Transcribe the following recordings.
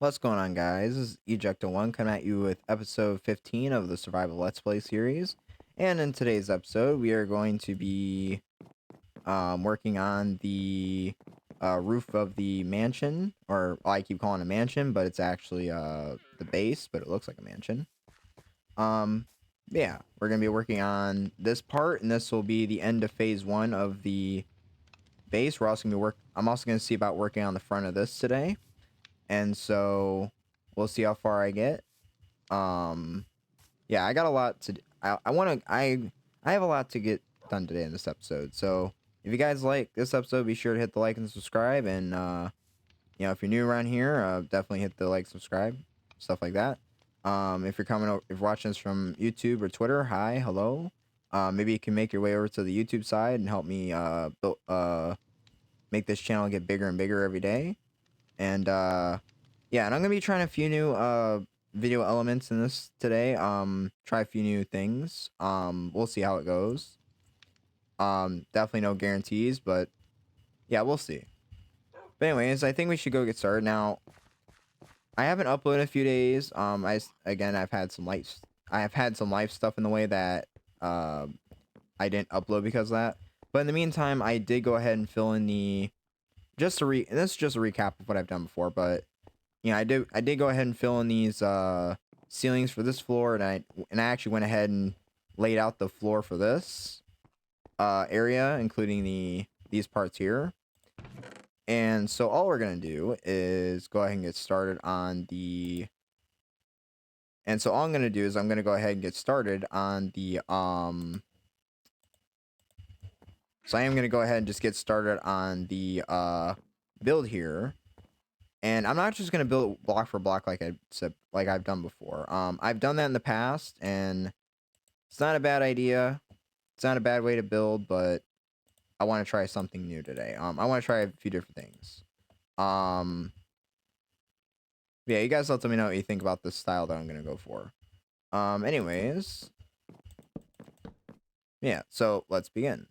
What's going on, guys? This is Ejecta1 coming at you with episode 15 of the Survival Let's Play series. And in today's episode, we are going to be working on the roof of the mansion. Or I keep calling it a mansion, but it's actually the base, but it looks like a mansion. Yeah, we're going to be working on this part, and this will be the end of phase 1 of the base. I'm also going to see about working on the front of this today. And so we'll see how far I get. Yeah, I got a lot to I have a lot to get done today in this episode. So if you guys like this episode, be sure to hit the like and subscribe. And if you're new around here, definitely hit the like, subscribe, stuff like that. If you're watching this from YouTube or Twitter, hi, hello. Maybe you can make your way over to the YouTube side and help me make this channel get bigger and bigger every day. And yeah, and I'm gonna be trying a few new video elements in this today. Try a few new things. We'll see how it goes. Definitely no guarantees, but yeah, we'll see. But anyways, I think we should go get started now. I haven't uploaded in a few days. I've had some life stuff in the way that I didn't upload because of that. But in the meantime, I did go ahead and fill in the this is just a recap of what I've done before, but I did go ahead and fill in these ceilings for this floor, and I actually went ahead and laid out the floor for this area, including these parts here. And so all we're gonna do is go ahead and get started on the so all I'm gonna do is I'm gonna go ahead and get started on the so I am going to go ahead and just get started on the build here. And I'm not just going to build block for block like I've done before. I've done that in the past, and it's not a bad idea. It's not a bad way to build, but I want to try something new today. I want to try a few different things. Yeah, you guys let me know what you think about this style that I'm going to go for. Anyways. Yeah, so let's begin.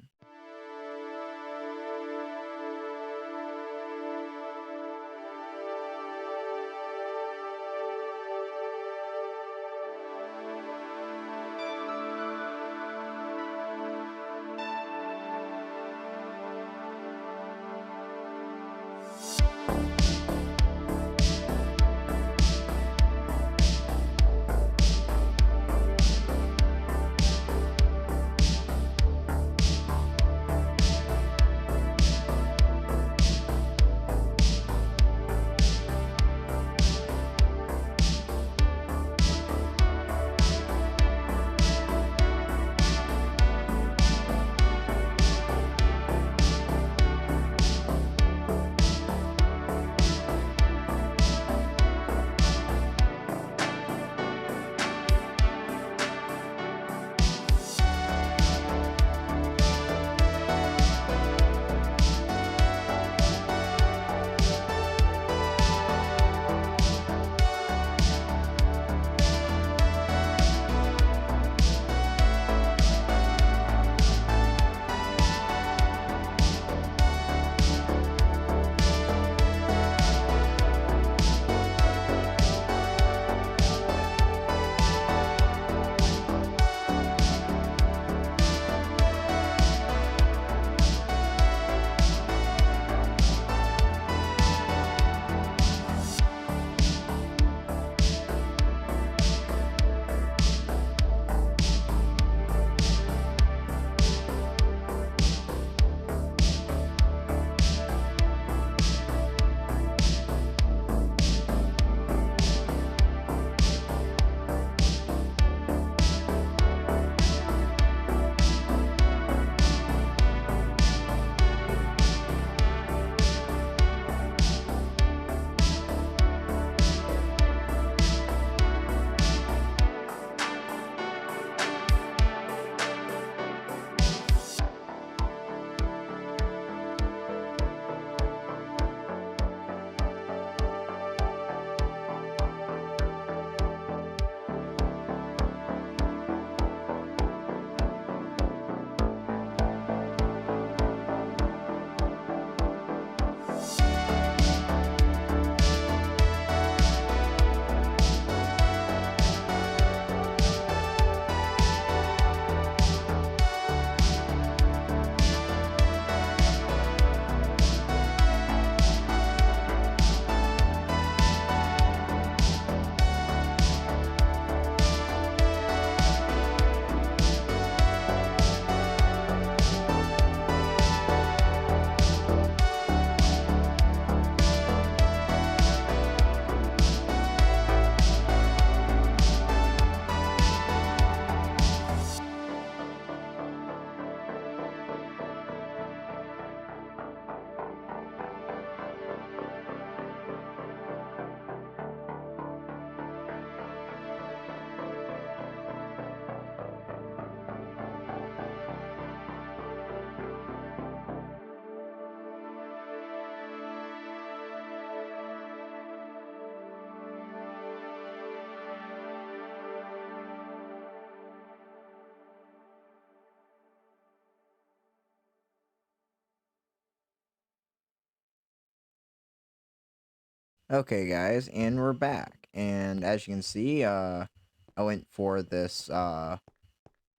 Okay, guys, and we're back. And as you can see, I went for this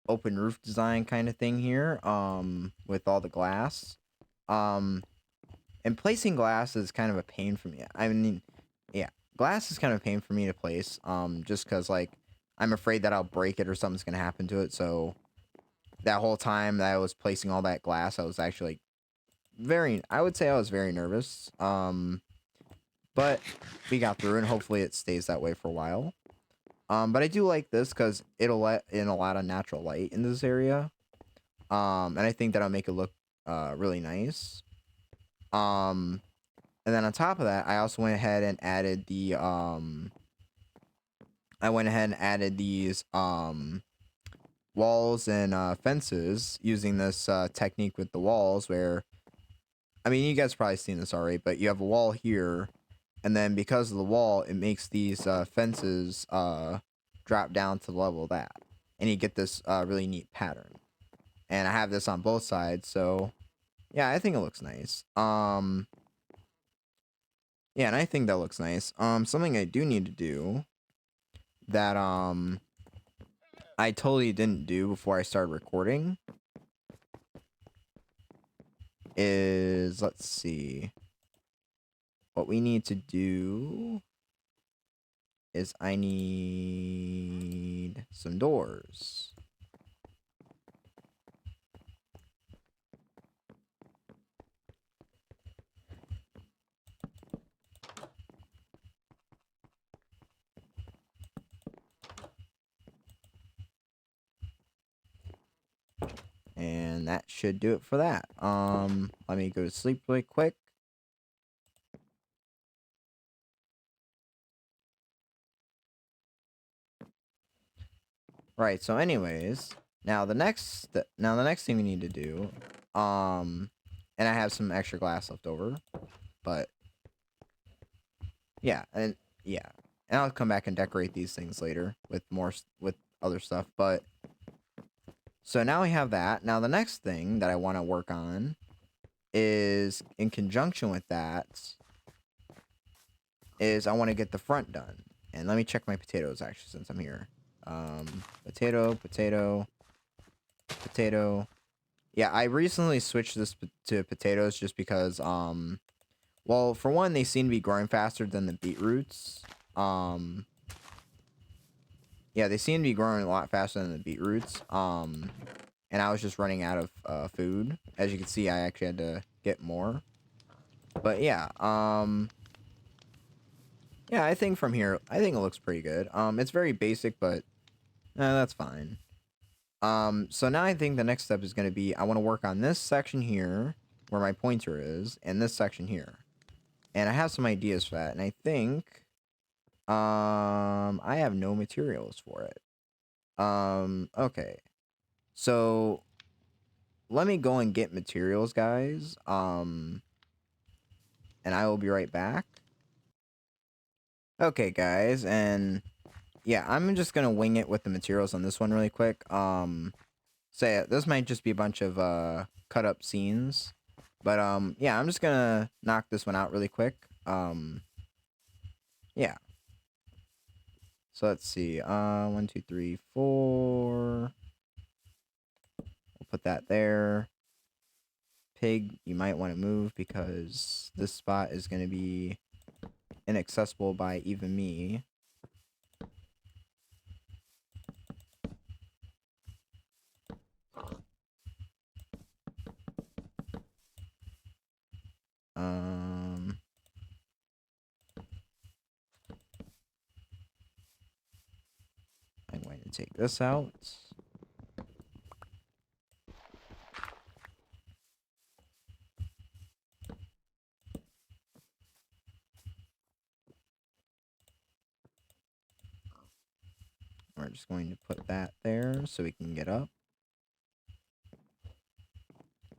open roof design kind of thing here, with all the glass. Um, and placing glass is kind of a pain for me. I mean, yeah, glass is kind of a pain for me to place. Just because like I'm afraid that I'll break it or something's gonna happen to it. So that whole time that I was placing all that glass, I was actually I would say I was very nervous. But we got through, and hopefully it stays that way for a while. But I do like this because it'll let in a lot of natural light in this area. And I think that'll make it look really nice. And then on top of that, I also went ahead and added I went ahead and added these walls and fences using this technique with the walls where, I mean, you guys probably seen this already, but you have a wall here, and then because of the wall, it makes these fences drop down to the level of that, and you get this really neat pattern. And I have this on both sides, so yeah, I think it looks nice. Yeah, and I think that looks nice. Something I do need to do that I totally didn't do before I started recording is, let's see, what we need to do is I need some doors. And that should do it for that. Let me go to sleep really quick. Right, so anyways, now the next thing we need to do, and I have some extra glass left over, but yeah, and yeah. And I'll come back and decorate these things later with with other stuff, but so now we have that. Now the next thing that I want to work on is in conjunction with that is I want to get the front done. And let me check my potatoes actually since I'm here. Potato, potato, potato. Yeah, I recently switched this to potatoes just because well, for one, they seem to be growing faster than the beetroots. Yeah, they seem to be growing a lot faster than the beetroots. And I was just running out of food. As you can see, I actually had to get more. But yeah, yeah, I think from here, I think it looks pretty good. It's very basic, but that's fine. So now I think the next step is going to be I want to work on this section here where my pointer is and this section here. And I have some ideas for that, and I think I have no materials for it. Okay. So let me go and get materials, guys. And I will be right back. Okay, guys, and yeah, I'm just gonna wing it with the materials on this one really quick. So yeah, this might just be a bunch of cut up scenes, but yeah, I'm just gonna knock this one out really quick. Yeah. So let's see. 1, 2, 3, 4. We'll put that there. Pig, you might want to move because this spot is gonna be inaccessible by even me. Um, I'm going to take this out. We're just going to put that there so we can get up.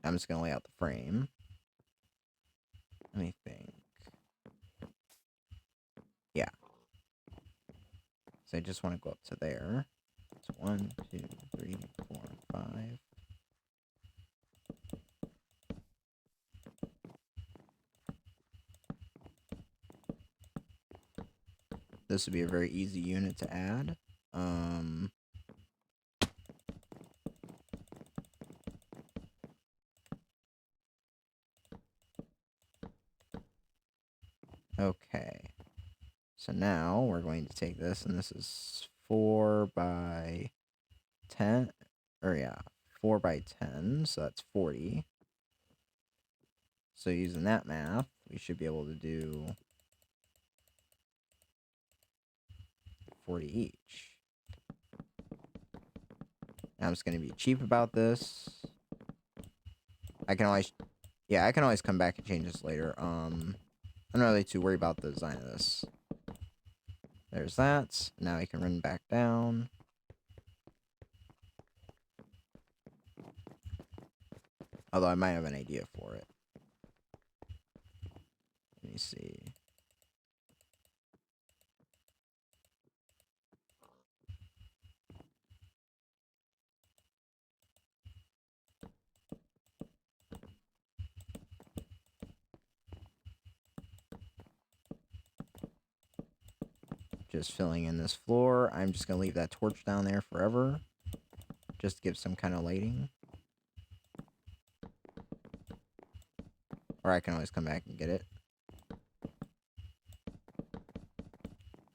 I'm just going to lay out the frame. Let me think. Yeah. So I just want to go up to there. So 1, 2, 3, 4, 5. This would be a very easy unit to add. Okay. So now we're going to take this, and this is 4 by 10, or yeah, 4 by 10, so that's 40. So using that math, we should be able to do 40 each. And I'm just going to be cheap about this. I can always come back and change this later. I'm not really too worried about the design of this. There's that. Now we can run back down. Although I might have an idea for it. Let me see. Just filling in this floor. I'm just going to leave that torch down there forever. Just to give some kind of lighting. Or I can always come back and get it.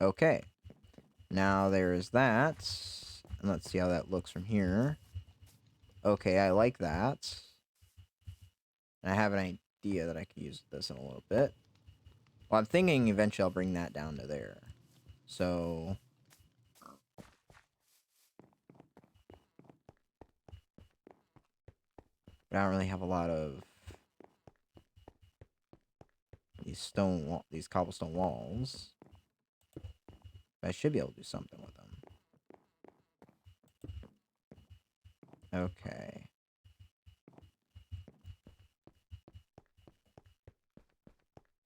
Okay. Now there's that. And let's see how that looks from here. Okay, I like that. And I have an idea that I could use this in a little bit. Well, I'm thinking eventually I'll bring that down to there. So... But I don't really have a lot of these cobblestone walls. But I should be able to do something with them. Okay.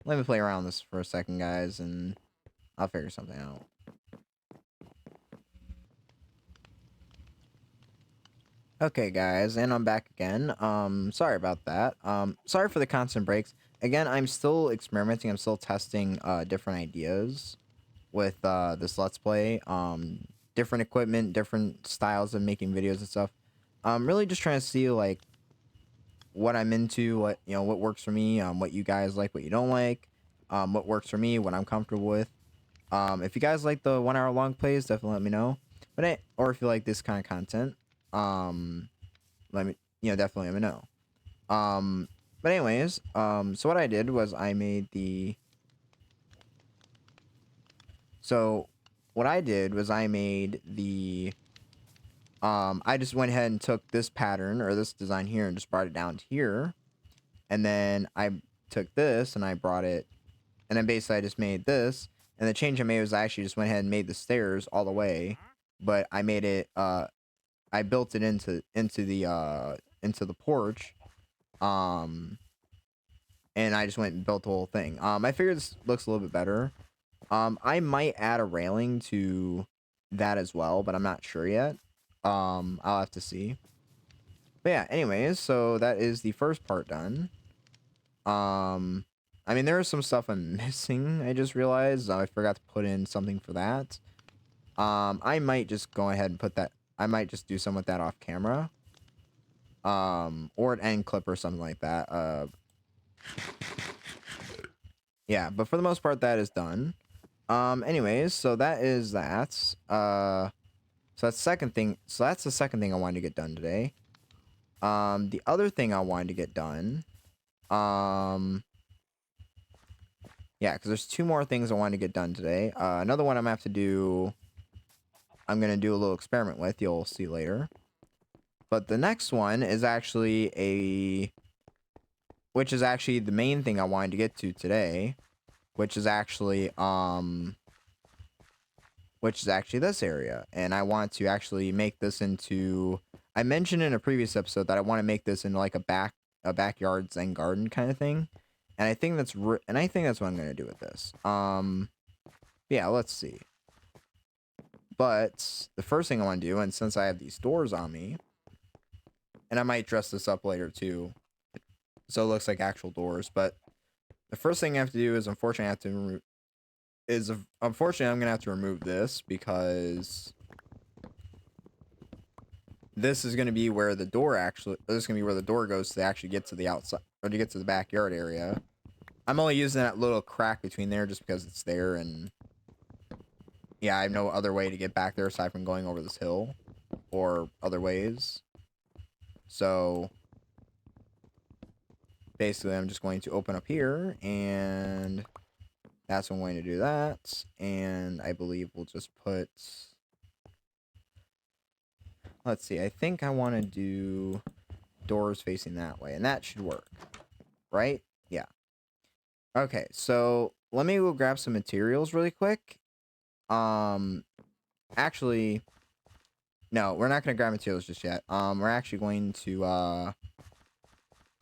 Let me play around with this for a second, guys, and I'll figure something out. Okay, guys, and I'm back again. Sorry about that. Sorry for the constant breaks. Again, I'm still experimenting. I'm still testing different ideas with this Let's Play. Different equipment, different styles of making videos and stuff. I'm really just trying to see like what I'm into, what what works for me, what you guys like, what you don't like, what works for me, what I'm comfortable with. If you guys like the 1 hour long plays, definitely let me know. But or if you like this kind of content, let me definitely let me know. But anyways, so what I did was I made the I just went ahead and took this pattern or this design here and just brought it down to here. And then I took this and I brought it, and then basically I just made this. And the change I made was I actually just went ahead and made the stairs all the way, but I made it, I built it into the porch. And I just went and built the whole thing. I figured this looks a little bit better. I might add a railing to that as well, but I'm not sure yet. I'll have to see. But yeah, anyways, so that is the first part done. I mean, there is some stuff I'm missing. I just realized I forgot to put in something for that. I might just go ahead and put that. I might just do some with that off camera. Or an end clip or something like that. Yeah, but for the most part, that is done. Anyways, so that is that. So that's the second thing. So that's the second thing I wanted to get done today. The other thing I wanted to get done. Yeah, because there's two more things I wanted to get done today. Another one I'm gonna have to do. I'm gonna do a little experiment with. You'll see later. But the next one is actually which is actually the main thing I wanted to get to today, which is actually this area, and I want to actually make this into. I mentioned in a previous episode that I want to make this into like a backyard Zen garden kind of thing, and I think that's what I'm gonna do with this. Yeah, let's see. But the first thing I want to do, and since I have these doors on me, and I might dress this up later too, so it looks like actual doors. But the first thing I have to do is, unfortunately, I have to is unfortunately I'm gonna have to remove this because this is gonna be where the door this is gonna be where the door goes to actually get to the outside or to get to the backyard area. I'm only using that little crack between there just because it's there, and yeah, I have no other way to get back there aside from going over this hill or other ways. So basically I'm just going to open up here, and that's when I'm going to do that. And I believe we'll just put, let's see, I think I want to do doors facing that way, and that should work, right? Yeah. Okay, so let me go grab some materials really quick. Actually, no, we're not going to grab materials just yet. We're actually going to, what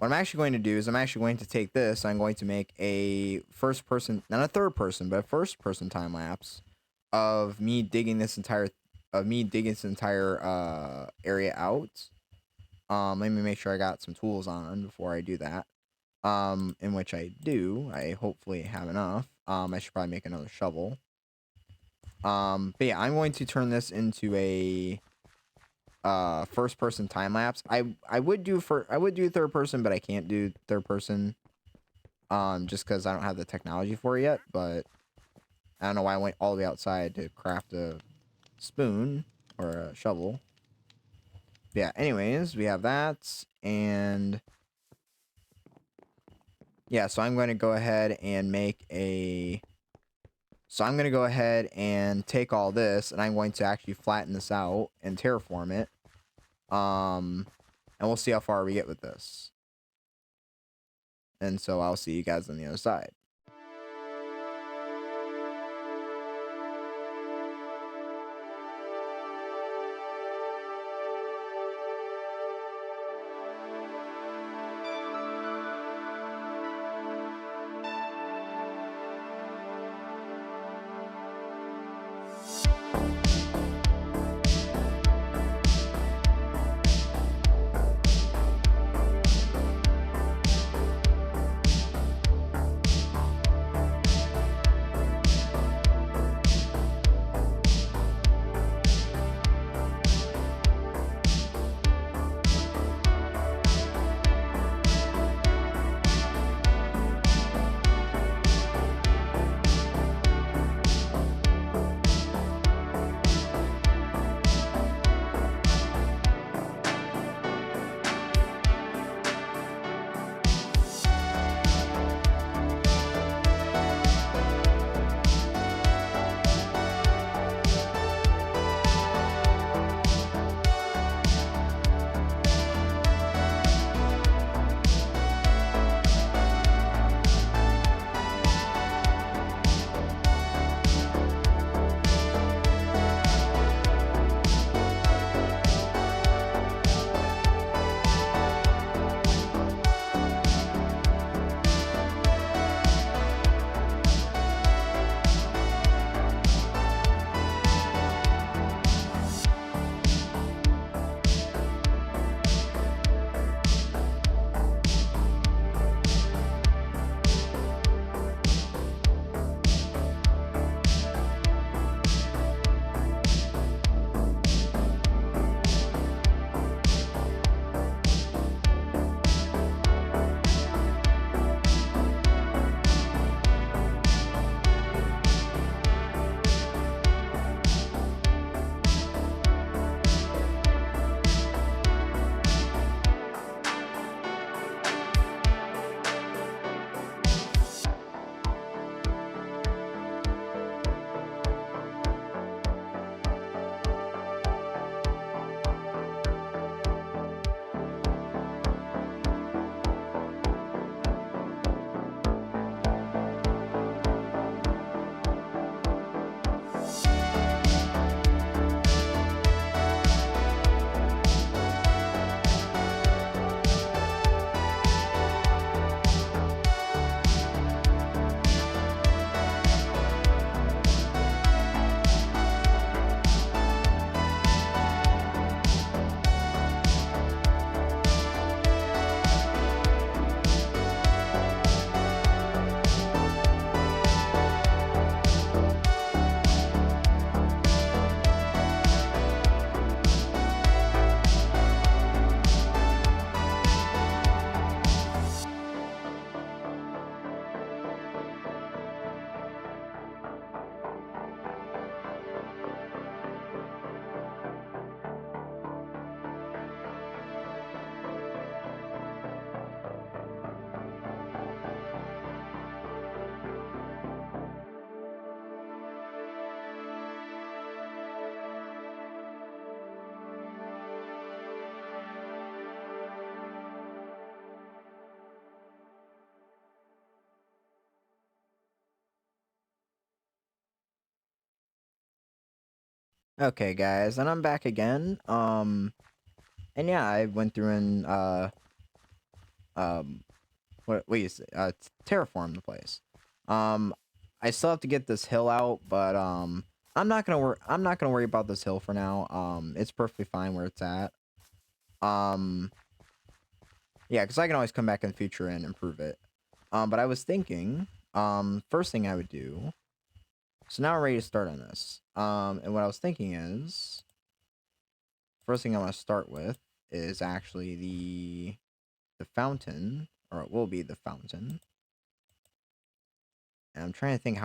I'm actually going to do is I'm actually going to take this. I'm going to make a first person, not a third person, but a first person time lapse of me digging this entire, area out. Let me make sure I got some tools on before I do that. In which I do. I hopefully have enough. I should probably make another shovel. But yeah, I'm going to turn this into a first person time lapse. I would do third person, but I can't do third person just because I don't have the technology for it yet. But I don't know why I went all the way outside to craft a spoon or a shovel. But yeah, anyways, we have that, and yeah, so I'm going to go ahead and make a, so I'm going to go ahead and take all this, and I'm going to actually flatten this out and terraform it. And we'll see how far we get with this. And so I'll see you guys on the other side. Okay, guys, and I'm back again. And yeah, I went through and um, what you say? Terraform the place. Um, I still have to get this hill out, but I'm not gonna worry about this hill for now. It's perfectly fine where it's at. Um, yeah, because I can always come back in the future and improve it. But I was thinking, first thing I would do. So now I'm ready to start on this. And what I was thinking is, first thing I want to start with is actually the fountain, or it will be the fountain. And I'm trying to think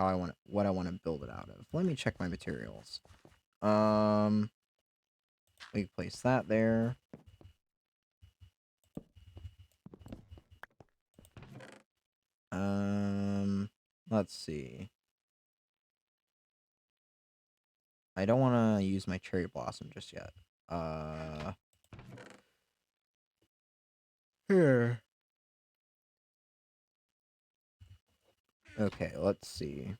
what I want to build it out of. Let me check my materials. Um, we can place that there. Let's see. I don't want to use my cherry blossom just yet. Here. Okay, let's see.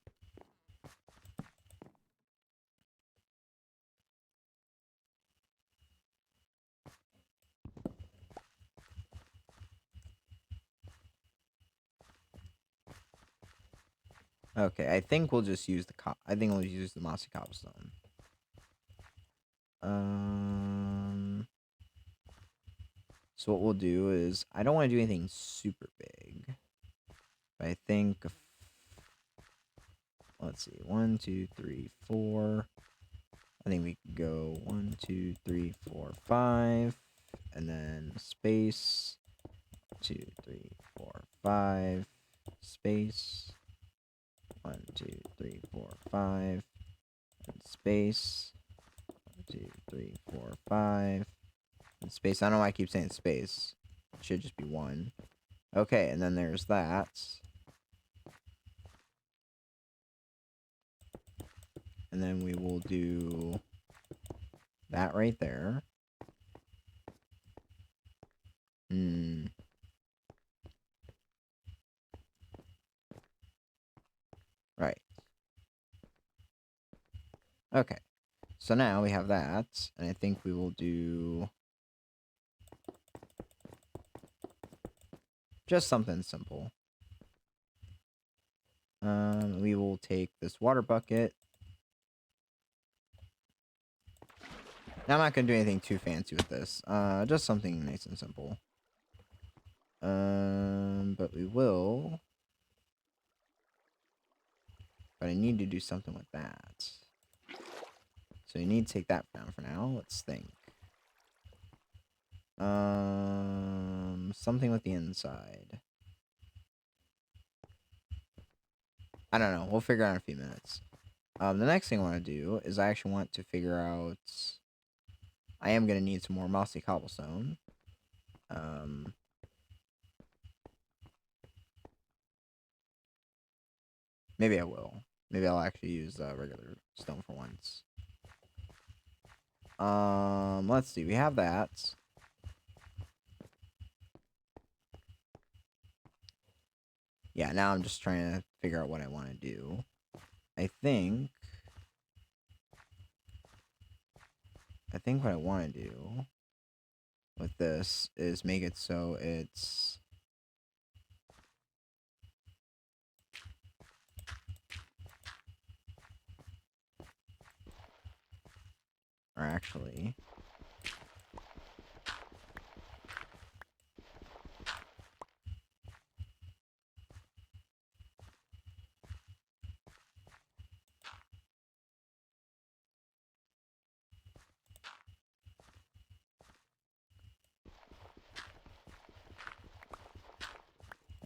Okay, I think we'll just use I think we'll use the mossy cobblestone. So what we'll do is I don't want to do anything super big. But I think let's see, 1, 2, 3, 4. I think we could go 1, 2, 3, 4, 5, and then space 2, 3, 4, 5, space 1, 2, 3, 4, 5, and space 1, 2, 3, 4, 5, and space. I don't know why I keep saying space. It should just be 1. Okay, and then there's that. And then we will do that right there. Right. Okay. So now we have that, and I think we will do just something simple. We will take this water bucket. Now I'm not gonna do anything too fancy with this. Just something nice and simple. But we will. But I need to do something with that. So you need to take that down for now. Let's think. Something with the inside. I don't know. We'll figure out in a few minutes. The next thing I want to do is I actually want to figure out. I am gonna need some more mossy cobblestone. Maybe I will. Maybe I'll actually use regular stone for once. Let's see. We have that. Yeah, now I'm just trying to figure out what I want to do. I think what I want to do with this is make it so it's or actually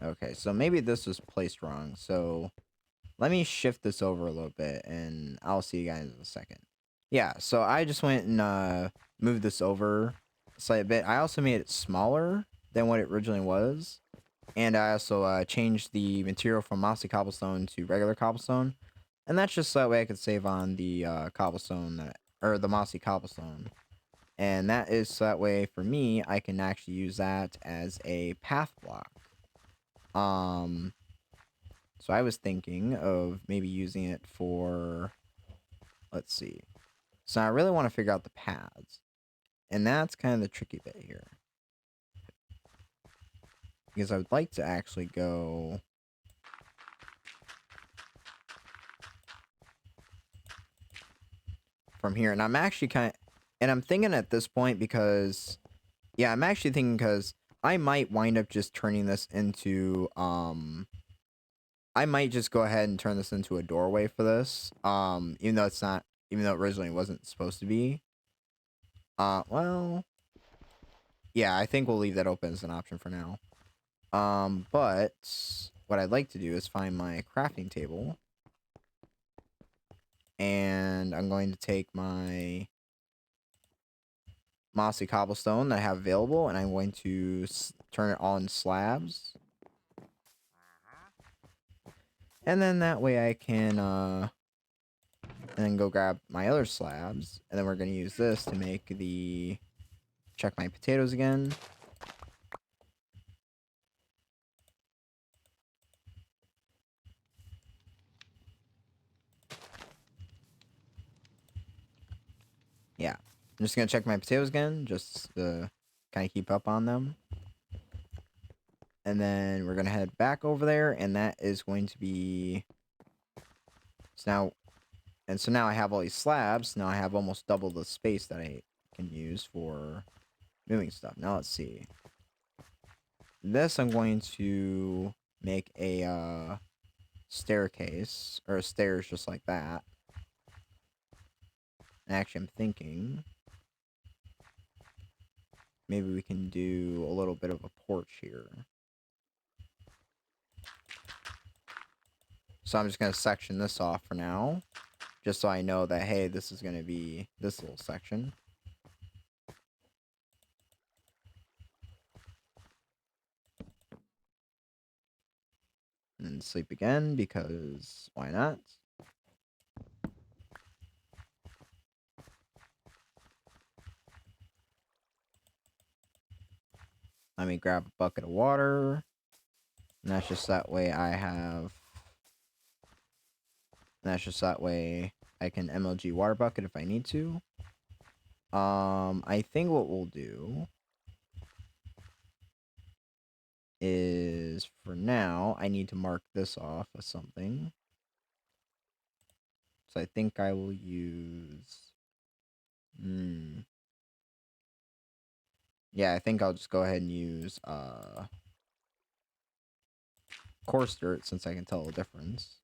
okay, so maybe this was placed wrong. So let me shift this over a little bit and I'll see you guys in a second. Yeah, so I just went and moved this over a slight bit. I also made it smaller than what it originally was. And I also changed the material from mossy cobblestone to regular cobblestone. And that's just so that way I could save on the cobblestone or the mossy cobblestone. And that is so that way for me, I can actually use that as a path block. So I was thinking of maybe using it for, let's see. So I really want to figure out the paths. And that's kind of the tricky bit here. Because I would like to actually go from here. And I'm actually and I'm thinking at this point because, yeah, I'm actually thinking because I might wind up just turning this into, I might just go ahead and turn this into a doorway for this. Even though it's not, even though it originally wasn't supposed to be. Well, yeah, I think we'll leave that open as an option for now. But what I'd like to do is find my crafting table. And I'm going to take my mossy cobblestone that I have available, and I'm going to turn it on slabs. And then that way I can, and then go grab my other slabs, and then we're going to use this to make check my potatoes again. Yeah, I'm just going to check my potatoes again, just to kind of keep up on them. And then we're going to head back over there, and that is going to be... So now I have all these slabs. Now I have almost double the space that I can use for moving stuff. Now let's see. This I'm going to make a staircase, or stairs just like that. And actually, I'm thinking maybe we can do a little bit of a porch here. So I'm just going to section this off for now, just so I know that, hey, this is going to be this little section. And sleep again, because why not? Let me grab a bucket of water. And that's just that way I have... And that's just that way I can MLG water bucket if I need to. I think what we'll do is, for now, I need to mark this off as something. So I think I will use... Yeah, I think I'll just go ahead and use coarse dirt, since I can tell the difference.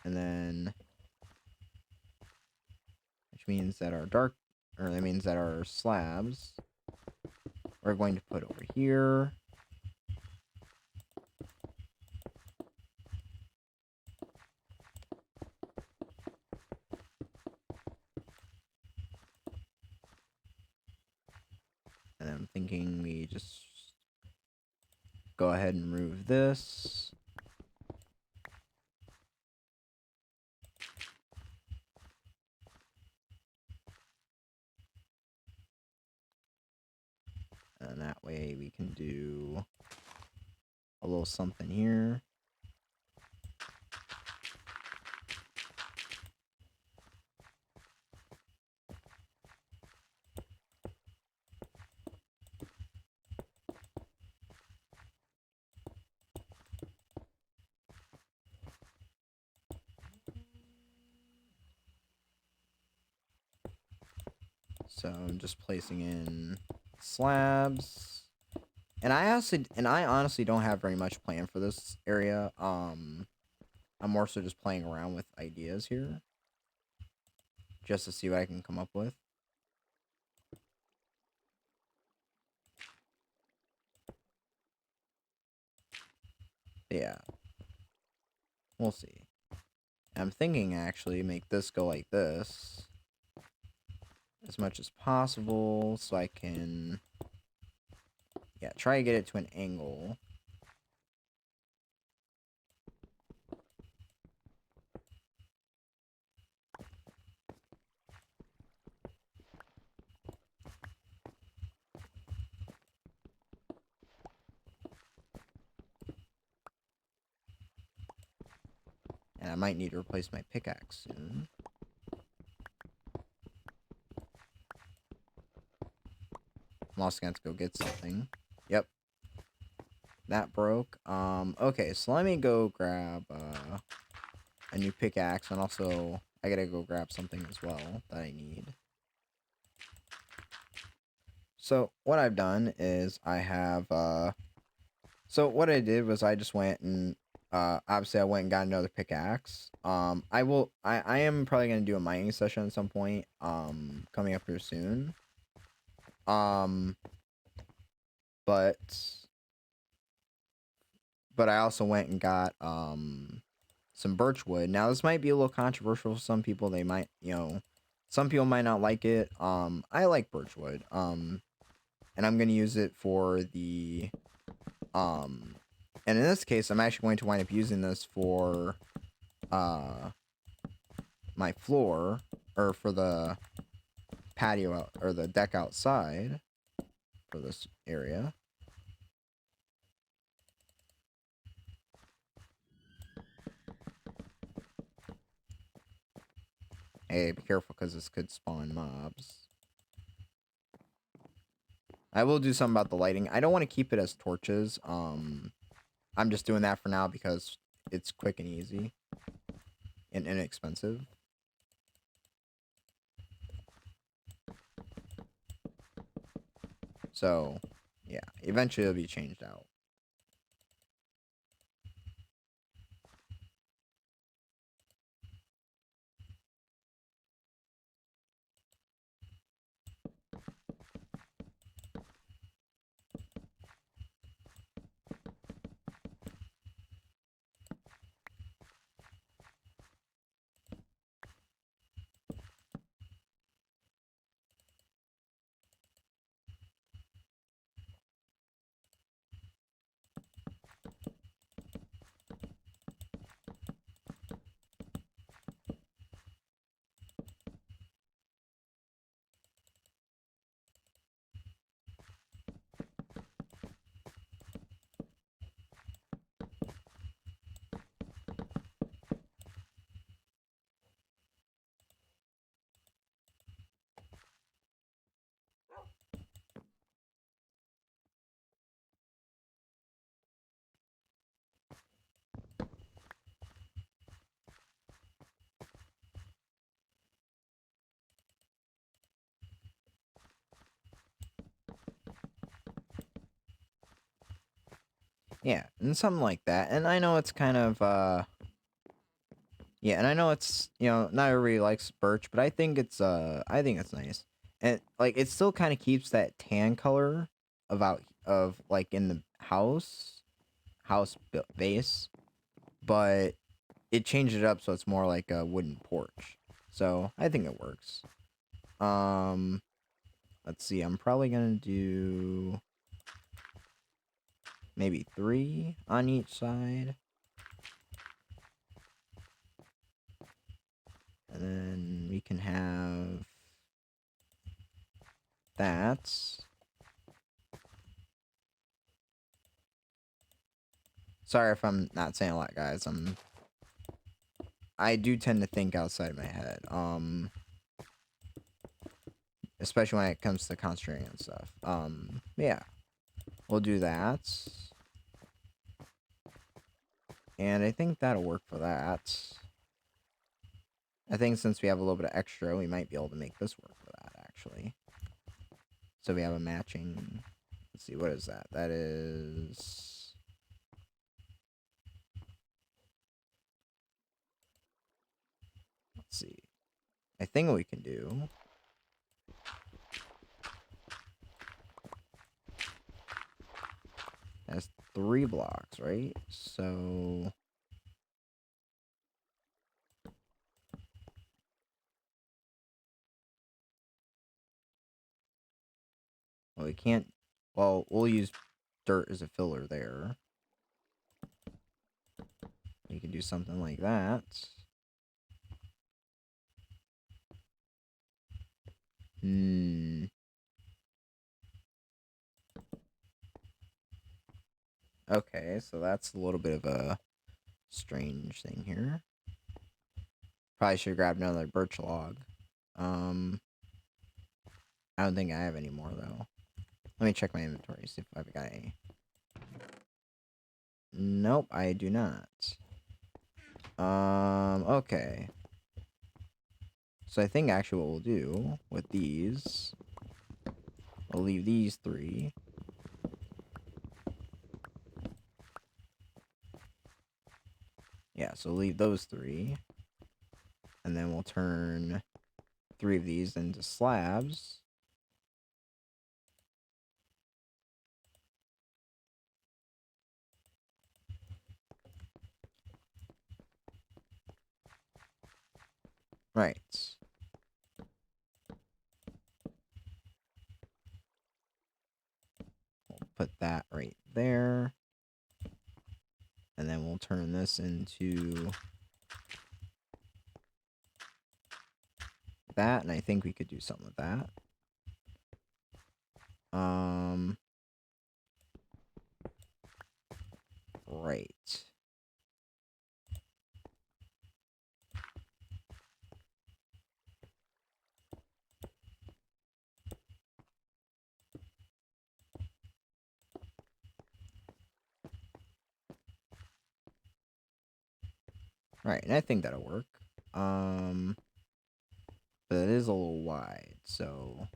And then... Which means that our that means that our slabs we're going to put over here. And I'm thinking we just go ahead and remove this. And that way we can do a little something here. So I'm just placing in slabs. And I honestly don't have very much planned for this area. I'm more so just playing around with ideas here, just to see what I can come up with. Yeah. We'll see. I'm thinking actually make this go like this as much as possible, so I can, yeah, try to get it to an angle. And I might need to replace my pickaxe soon. I'm also going to have to go get something. Yep. That broke. Okay, so let me go grab a new pickaxe, and also I gotta go grab something as well that I need. So what I've done is I have so what I did was I just went and obviously I went and got another pickaxe. I am probably gonna do a mining session at some point coming up here soon. Um but I also went and got some birch wood. Now this might be a little controversial for some people. They might, some people might not like it. I like birch wood. And I'm gonna use it for the and in this case I'm actually going to wind up using this for my floor, or for the patio out, or the deck outside for this area. Hey, be careful because this could spawn mobs. I will do something about the lighting. I don't want to keep it as torches. I'm just doing that for now because it's quick and easy and inexpensive. So, yeah, eventually it'll be changed out. Yeah, and something like that. And I know it's kind of yeah, and I know it's, not everybody likes birch, but I think it's nice. And like it still kind of keeps that tan color of like in the base, but it changed it up so it's more like a wooden porch. So, I think it works. Um let's see. I'm probably going to do maybe 3 on each side. And then we can have that. Sorry if I'm not saying a lot, guys. I do tend to think outside of my head. Especially when it comes to concentrating and stuff. Yeah. We'll do that. And I think that'll work for that. I think since we have a little bit of extra, we might be able to make this work for that, actually. So we have a matching... Let's see, what is that? That is... Let's see. I think what we can do... That's 3 blocks, right? So... Well, we can't... Well, we'll use dirt as a filler there. We can do something like that. Okay, so that's a little bit of a strange thing here. Probably should have grabbed another birch log. I don't think I have any more though. Let me check my inventory, see if I've got any. Nope, I do not. Okay. So I think actually what we'll do with these, we'll leave these 3. Yeah, so leave those 3. And then we'll turn 3 of these into slabs. Right. We'll put that right there. And then we'll turn this into that, and I think we could do something with that. Right. Right, and I think that'll work. But it is a little wide, so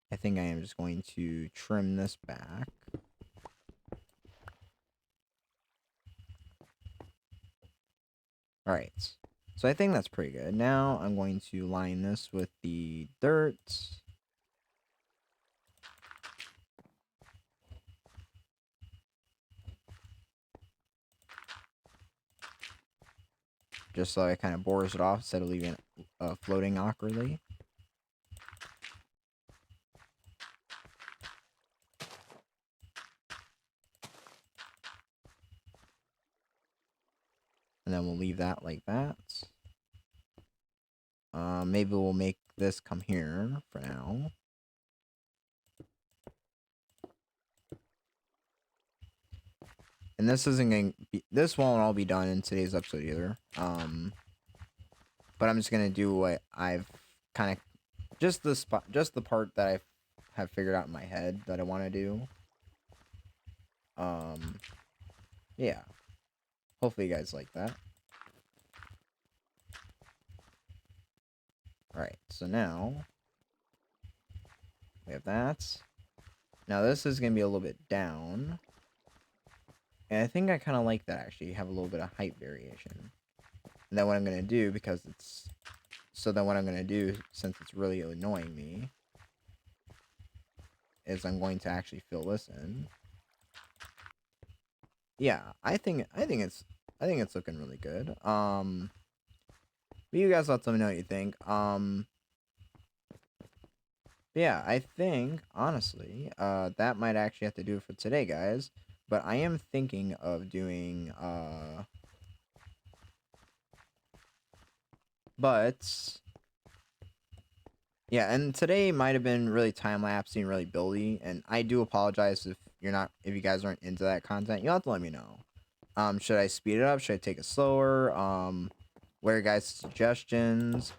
I think I am just going to trim this back. Alright, so I think that's pretty good. Now I'm going to line this with the dirt. Just so it kind of bores it off instead of leaving it floating awkwardly. And then we'll leave that like that. Maybe we'll make this come here for now. And this isn't going to be, this won't all be done in today's episode either. But I'm just going to do what I've kind of, just the part that I have figured out in my head that I want to do. Yeah. Hopefully you guys like that. Alright, so now we have that. Now this is going to be a little bit down. And I think I kind of like that actually, have a little bit of height variation. And then what I'm going to do, because it's... So then what I'm going to do, since it's really annoying me, is I'm going to actually fill this in. Yeah, I think it's looking really good. But you guys let me know what you think. Yeah, I think honestly, that might actually have to do it for today, guys. But I am thinking of doing but yeah, and today might have been really time-lapsing, really buildy, and I do apologize if you guys aren't into that content. You'll have to let me know. Should I speed it up? Should I take it slower? What are your guys' suggestions?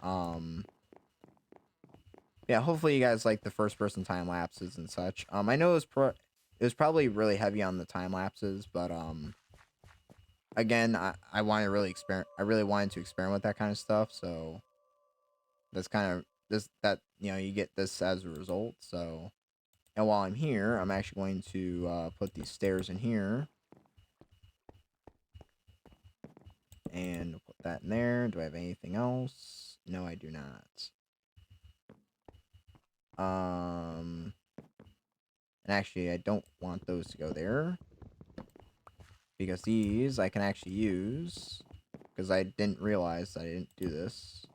Yeah, hopefully you guys like the first-person time lapses and such. I know it was probably really heavy on the time lapses, but again, I want to really I really wanted to experiment with that kind of stuff, so that's kind of you get this as a result. So, and while I'm here, I'm actually going to put these stairs in here. And put that in there. Do I have anything else? No, I do not. And actually, I don't want those to go there. Because these I can actually use. Because I didn't realize that I didn't do this.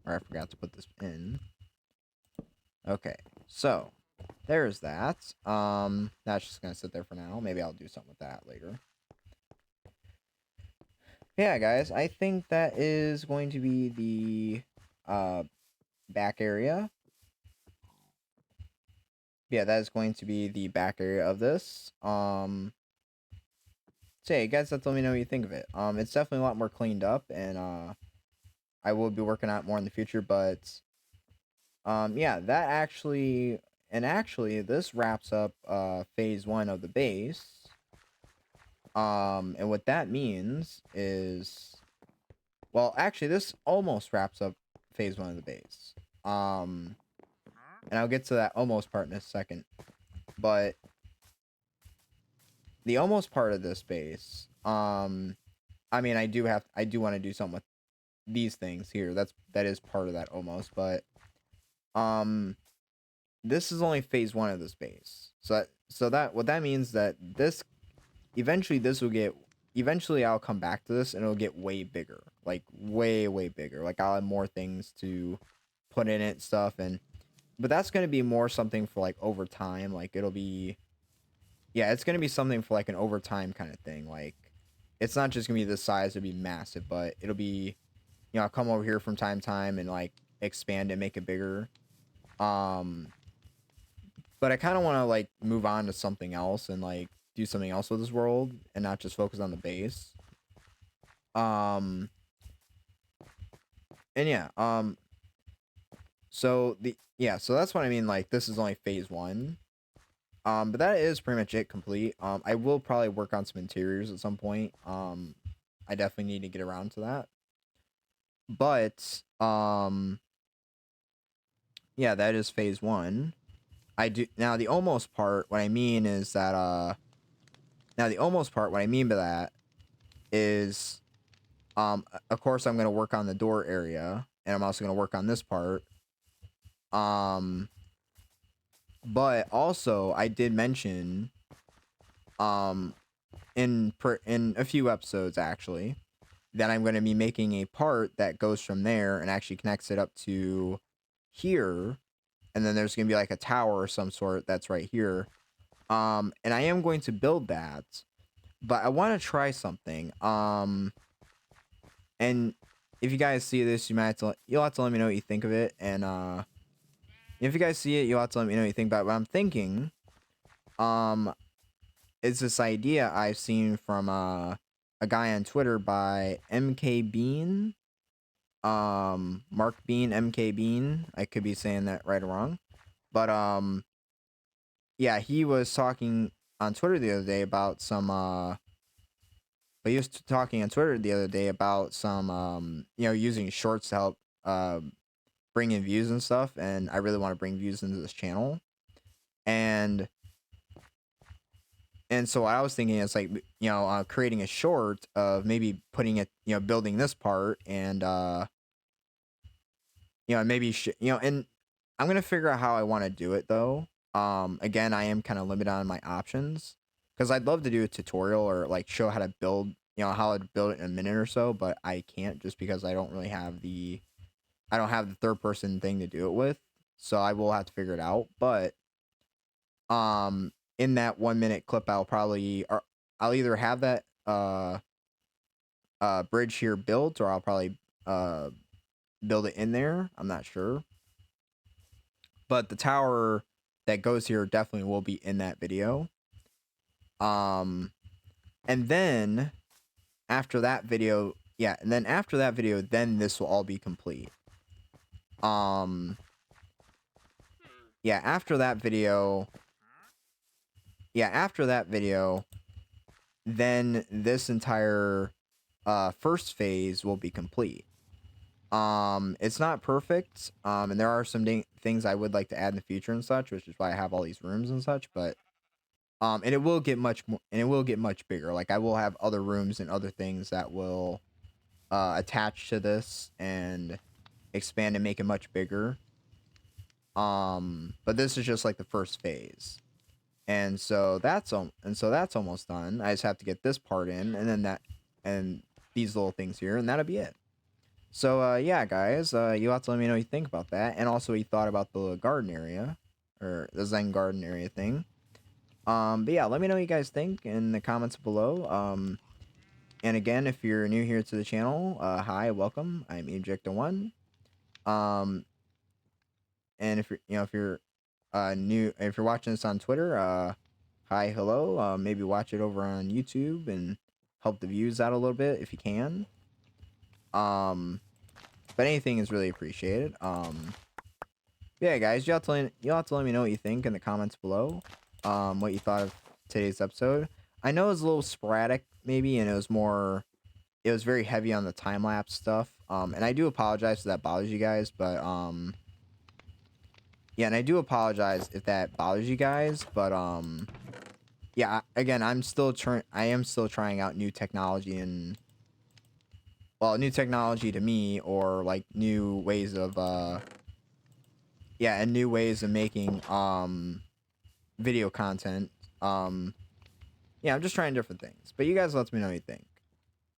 Or I forgot to put this in. Okay, so there's that. That's just gonna sit there for now. Maybe I'll do something with that later. Yeah, guys, I think that is going to be the back area. Yeah, that is going to be the back area of this. So yeah, you guys have to let me know what you think of it. It's definitely a lot more cleaned up, and I will be working on it more in the future. But yeah, that actually, and actually, this wraps up phase one of the base. And what that means is, well, actually, this almost wraps up phase one of the base. And I'll get to that almost part in a second. But the almost part of this base, I mean, I do want to do something with these things here. That is part of that almost, but this is only phase one of this base. So that what that means that this eventually I'll come back to this and it'll get way bigger, like way bigger. Like I'll have more things to put in it, stuff, and but that's gonna be more something for like over time. Like it'll be, yeah, it's gonna be something for like an overtime kind of thing. Like it's not just gonna be this size; it'll be massive, but it'll be, I'll come over here from time to time and like expand it, make it bigger. Um, but I kind of want to like move on to something else and like do something else with this world and not just focus on the base. Um, and yeah, so that's what I mean. Like this is only phase one. But that is pretty much it complete. I will probably work on some interiors at some point. I definitely need to get around to that. But yeah, that is phase one. I do now the almost part. What I mean is that now the almost part. What I mean by that is of course I'm gonna work on the door area, and I'm also gonna work on this part. Um, but also I did mention in a few episodes actually that I'm going to be making a part that goes from there and actually connects it up to here, and then there's going to be like a tower or some sort that's right here. And I am going to build that, but I want to try something. And if you guys see this, you'll have to let me know what you think of it, and if you guys see it, you'll have to let me know what you think about it. But I'm thinking, it's this idea I've seen from a guy on Twitter by MK Bean. Mark Bean, MK Bean. I could be saying that right or wrong. But yeah, he was talking on Twitter the other day about some but he was talking on Twitter the other day about some using shorts to help bring in views and stuff, and I really want to bring views into this channel. And so what I was thinking is like, creating a short of maybe putting it, building this part, and maybe and I'm gonna figure out how I want to do it though. Again, I am kind of limited on my options because I'd love to do a tutorial or like show how to build, how to build it in a minute or so, but I can't just because I don't have the third person thing to do it with. So I will have to figure it out. But in that 1 minute clip, I'll either have that bridge here built, or I'll probably build it in there. I'm not sure. But the tower that goes here definitely will be in that video. And then after that video, then this will all be complete. Yeah, after that video, then this entire first phase will be complete. It's not perfect, and there are some things I would like to add in the future and such, which is why I have all these rooms and such. But and it will get much more, and it will get much bigger. Like I will have other rooms and other things that will attach to this and expand and make it much bigger. But this is just like the first phase, and so that's almost done. I just have to get this part in, and then and these little things here, and that'll be it. So yeah, guys, you have to let me know what you think about that, and also what you thought about the garden area, or the Zen garden area thing. But yeah, let me know what you guys think in the comments below. And again, if you're new here to the channel, hi, welcome. I'm Ejecta1. And if you're new, if you're watching this on Twitter, hi, hello. Maybe watch it over on YouTube, and help the views out a little bit if you can. But anything is really appreciated. Yeah, guys, you'll have to let me know what you think in the comments below. What you thought of today's episode. I know it was a little sporadic, maybe, and it was very heavy on the time lapse stuff. And I do apologize if that bothers you guys, but yeah, and I do apologize if that bothers you guys, but yeah, again, I am still trying out new technology and well, new technology to me or like new ways of yeah, and new ways of making video content. Yeah, I'm just trying different things. But you guys let me know what you think.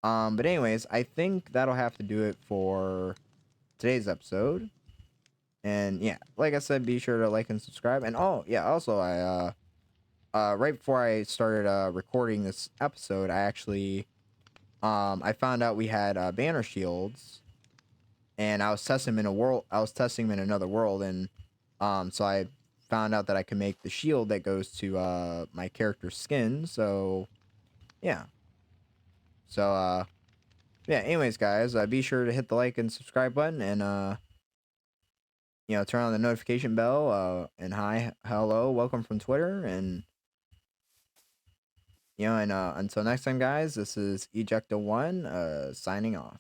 But anyways, I think that'll have to do it for today's episode. And yeah, like I said, be sure to like and subscribe. And oh yeah, also right before I started recording this episode, I found out we had banner shields, and I was testing them in a world. I was testing them in another world, and so I found out that I can make the shield that goes to my character's skin. So yeah, so yeah. Anyways, guys, be sure to hit the like and subscribe button, and turn on the notification bell. And hi, hello, welcome from Twitter, and and until next time, guys, this is Ejecta1 signing off.